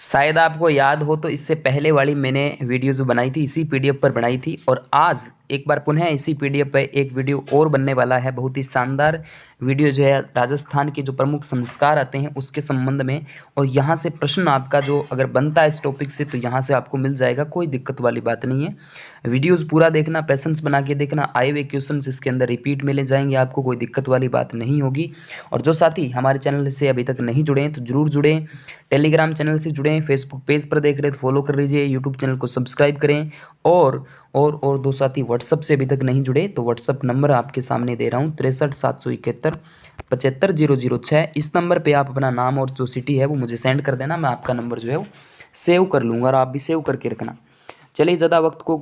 शायद आपको याद हो तो इससे पहले वाली मैंने वीडियो जो बनाई थी इसी पीडीएफ पर बनाई थी और आज एक बार पुनः इसी पीडीएफ पर एक वीडियो और बनने वाला है। बहुत ही शानदार वीडियो जो है राजस्थान के जो प्रमुख संस्कार आते हैं उसके संबंध में। और यहाँ से प्रश्न आपका जो अगर बनता है इस टॉपिक से तो यहाँ से आपको मिल जाएगा, कोई दिक्कत वाली बात नहीं है। वीडियोज़ पूरा देखना, पेशेंस बना के देखना, आए हुए क्वेश्चन इसके अंदर रिपीट मिले जाएंगे, आपको कोई दिक्कत वाली बात नहीं होगी। और जो साथी हमारे चैनल से अभी तक नहीं जुड़े हैं तो जरूर जुड़ें, टेलीग्राम चैनल से जुड़ें, फेसबुक पेज पर देख रहे हैं तो फॉलो कर लीजिए, यूट्यूब चैनल को सब्सक्राइब करें। और दो साथी व्हाट्सअप से अभी तक नहीं जुड़े तो व्हाट्सअप नंबर आपके सामने दे रहा हूँ 63 771 75 006। इस नंबर पे आप अपना नाम और जो सिटी है वो मुझे सेंड कर देना, मैं आपका नंबर जो है वो सेव कर लूँगा और आप भी सेव करके रखना। चलिए ज़्यादा वक्त को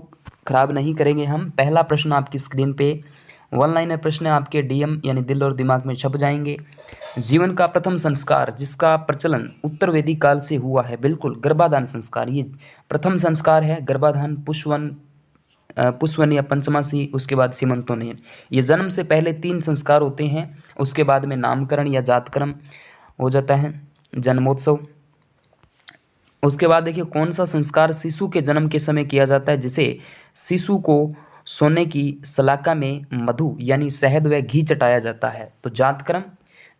ख़राब नहीं करेंगे हम। पहला प्रश्न आपकी स्क्रीन पे वन लाइनर प्रश्न है, आपके डीएम यानी दिल और दिमाग में छप जाएंगे। जीवन का प्रथम संस्कार जिसका प्रचलन उत्तर वैदिक काल से हुआ है, बिल्कुल गर्भाधान संस्कार ये प्रथम संस्कार है। गर्भाधान, पुष्वन या पंचमासी, उसके बाद सीमंतोन्नयन। ये जन्म से पहले 3 संस्कार होते हैं, उसके बाद में नामकरण या जातकर्म हो जाता है, जन्मोत्सव। उसके बाद देखिए कौन सा संस्कार शिशु के जन्म के समय किया जाता है, जिसे शिशु को सोने की सलाका में मधु यानी शहद व घी चटाया जाता है, तो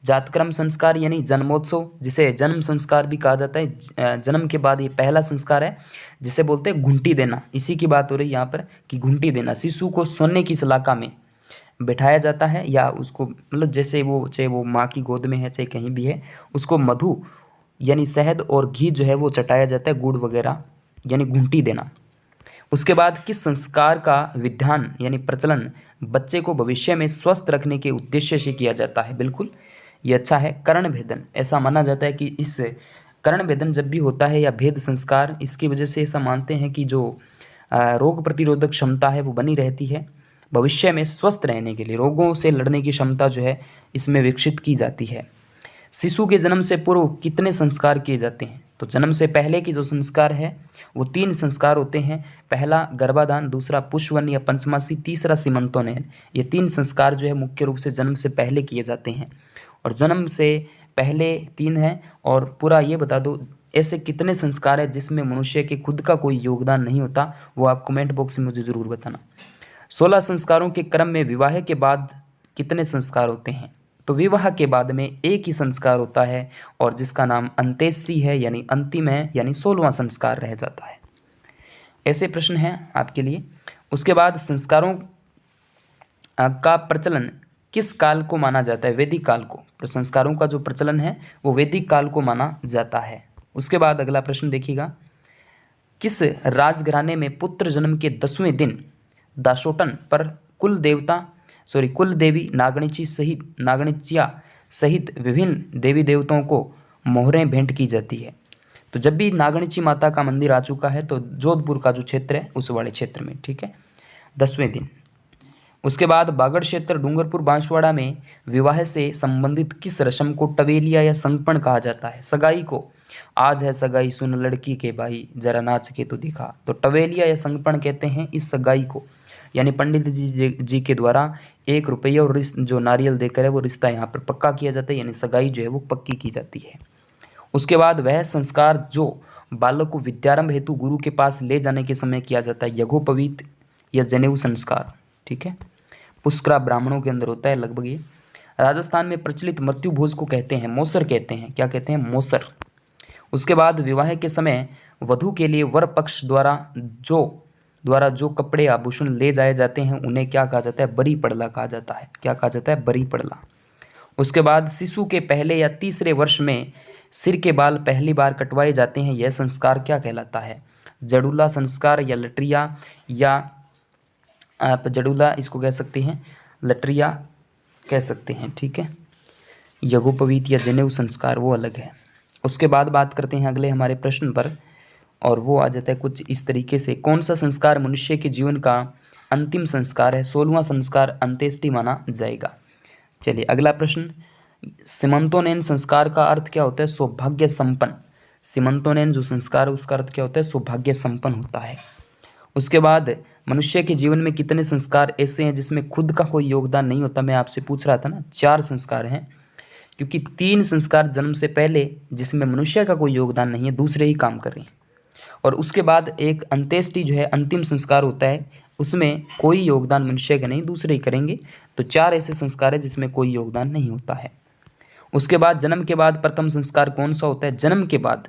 जातकर्म संस्कार यानी जन्मोत्सव, जिसे जन्म संस्कार भी कहा जाता है। जन्म के बाद ये पहला संस्कार है जिसे बोलते हैं घुंटी देना। इसी की बात हो रही है यहाँ पर कि घुंटी देना, शिशु को सोने की सलाका में बिठाया जाता है या उसको मतलब जैसे वो चाहे वो माँ की गोद में है चाहे कहीं भी है, उसको मधु यानी शहद और घी जो है वो चटाया जाता है, गुड़ वगैरह यानी घुंटी देना। उसके बाद किस संस्कार का विधान यानी प्रचलन बच्चे को भविष्य में स्वस्थ रखने के उद्देश्य से किया जाता है, बिल्कुल ये अच्छा है, कर्ण भेदन। ऐसा माना जाता है कि इस कर्ण भेदन जब भी होता है या भेद संस्कार, इसकी वजह से ऐसा मानते हैं कि जो रोग प्रतिरोधक क्षमता है वो बनी रहती है, भविष्य में स्वस्थ रहने के लिए रोगों से लड़ने की क्षमता जो है इसमें विकसित की जाती है। शिशु के जन्म से पूर्व कितने संस्कार किए जाते हैं, तो जन्म से पहले की जो संस्कार है वो 3 संस्कार होते हैं। पहला गर्भाधान, दूसरा पुष्वन या पंचमासी, तीसरा सीमंतोन्नयन। ये 3 संस्कार जो है मुख्य रूप से जन्म से पहले किए जाते हैं और जन्म से पहले 3 हैं। और पूरा ये बता दो ऐसे कितने संस्कार है जिसमें मनुष्य के खुद का कोई योगदान नहीं होता, वो आप कमेंट बॉक्स में मुझे ज़रूर बताना। 16 संस्कारों के क्रम में विवाह के बाद कितने संस्कार होते हैं, तो विवाह के बाद में एक ही संस्कार होता है और जिसका नाम अंत्येष्टि है यानी अंतिम है, यानी 16वां संस्कार रह जाता है। ऐसे प्रश्न हैं आपके लिए। उसके बाद संस्कारों का प्रचलन किस काल को माना जाता है, वैदिक काल को। तो संस्कारों का जो प्रचलन है वो वैदिक काल को माना जाता है। उसके बाद अगला प्रश्न देखिएगा, किस राजघराने में पुत्र जन्म के 10वें दिन दाशोटन पर कुल देवी नागणिचिया सहित विभिन्न देवी देवताओं को मोहरें भेंट की जाती है। तो जब भी नागणिची माता का मंदिर आ चुका है तो जोधपुर का जो क्षेत्र है उस वाले क्षेत्र में, ठीक है, 10वें दिन। उसके बाद बागड़ क्षेत्र डूंगरपुर बांसवाड़ा में विवाह से संबंधित किस रस्म को टवेलिया या संगपण कहा जाता है, सगाई को। आज है सगाई सुन लड़की के भाई, जरा नाच के तो दिखा, तो टवेलिया या संगपण कहते हैं इस सगाई को। यानी पंडित जी के द्वारा 1 रुपया और जो नारियल देकर है वो रिश्ता यहाँ पर पक्का किया जाता है, यानी सगाई जो है वो पक्की की जाती है। उसके बाद वह संस्कार जो बालक को विद्यारंभ हेतु गुरु के पास ले जाने के समय किया जाता है, यज्ञोपवीत या जनेऊ संस्कार, ठीक है, पुष्करा ब्राह्मणों के अंदर होता है लगभग ये। राजस्थान में प्रचलित मृत्यु भोज को कहते हैं मोसर, कहते हैं क्या कहते हैं, मोसर। उसके बाद विवाह के समय वधू के लिए वर पक्ष द्वारा जो कपड़े आभूषण ले जाए जाते हैं उन्हें क्या कहा जाता है, बरी पड़ला कहा जाता है। क्या कहा जाता है, बरी पड़ला। उसके बाद शिशु के पहले या तीसरे वर्ष में सिर के बाल पहली बार कटवाए जाते हैं, यह संस्कार क्या कहलाता है, जड़ूला संस्कार या लटरिया, या आप जड़ूला इसको कह सकते हैं, लटरिया कह सकते हैं, ठीक है। यज्ञोपवीत या जनेऊ संस्कार वो अलग है। उसके बाद बात करते हैं अगले हमारे प्रश्न पर और वो आ जाता है कुछ इस तरीके से, कौन सा संस्कार मनुष्य के जीवन का अंतिम संस्कार है, 16वां संस्कार अंत्येष्टि माना जाएगा। चलिए अगला प्रश्न, सीमंतोन्नयन संस्कार का अर्थ क्या होता है, सौभाग्य संपन्न। सीमंतोन्नयन जो संस्कार है उसका अर्थ क्या होता है, सौभाग्य संपन्न होता है। उसके बाद मनुष्य के जीवन में कितने संस्कार ऐसे हैं जिसमें खुद का कोई योगदान नहीं होता, मैं आपसे पूछ रहा था ना, 4 संस्कार हैं, क्योंकि 3 संस्कार जन्म से पहले जिसमें मनुष्य का कोई योगदान नहीं है, दूसरे ही काम कर रहे हैं। और उसके बाद एक अंत्येष्टि जो है, अंतिम संस्कार होता है, उसमें कोई योगदान मनुष्य का नहीं, दूसरे ही करेंगे। तो 4 ऐसे संस्कार है जिसमें कोई योगदान नहीं होता है। उसके बाद जन्म के बाद प्रथम संस्कार कौन सा होता है? जन्म के बाद।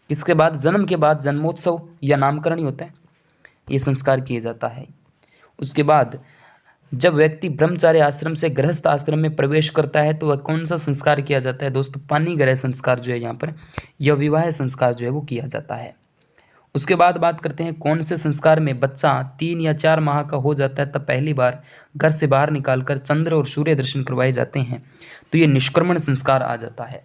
किसके बाद? जन्म के बाद जन्मोत्सव या नामकरण ही होता है, ये संस्कार किया जाता है। उसके बाद जब व्यक्ति ब्रह्मचार्य आश्रम से गृहस्थ आश्रम में प्रवेश करता है तो वह कौन सा संस्कार किया जाता है? दोस्तों पाणिग्रह संस्कार जो है यहाँ पर, यह विवाह संस्कार जो है वो किया जाता है। उसके बाद बात करते हैं कौन से संस्कार में बच्चा 3 या 4 माह का हो जाता है तब पहली बार घर से बाहर निकालकर चंद्र और सूर्य दर्शन करवाए जाते हैं, तो ये निष्क्रमण संस्कार आ जाता है।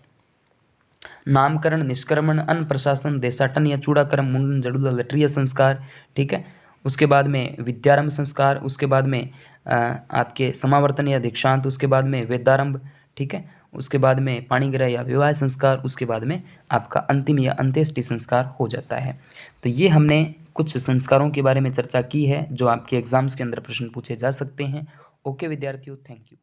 नामकरण, निष्क्रमण, अन्न प्रशासन, देशाटन या चूड़ाकर्म, मुंडन, जड़ुला, लटरिया संस्कार, ठीक है। उसके बाद में विद्यारंभ संस्कार, उसके बाद में आपके समावर्तन या दीक्षांत, उसके बाद में वेदारंभ, ठीक है। उसके बाद में पाणिग्रह या विवाह संस्कार, उसके बाद में आपका अंतिम या अंत्येष्टि संस्कार हो जाता है। तो ये हमने कुछ संस्कारों के बारे में चर्चा की है जो आपके एग्जाम्स के अंदर प्रश्न पूछे जा सकते हैं। ओके विद्यार्थियों, थैंक यू।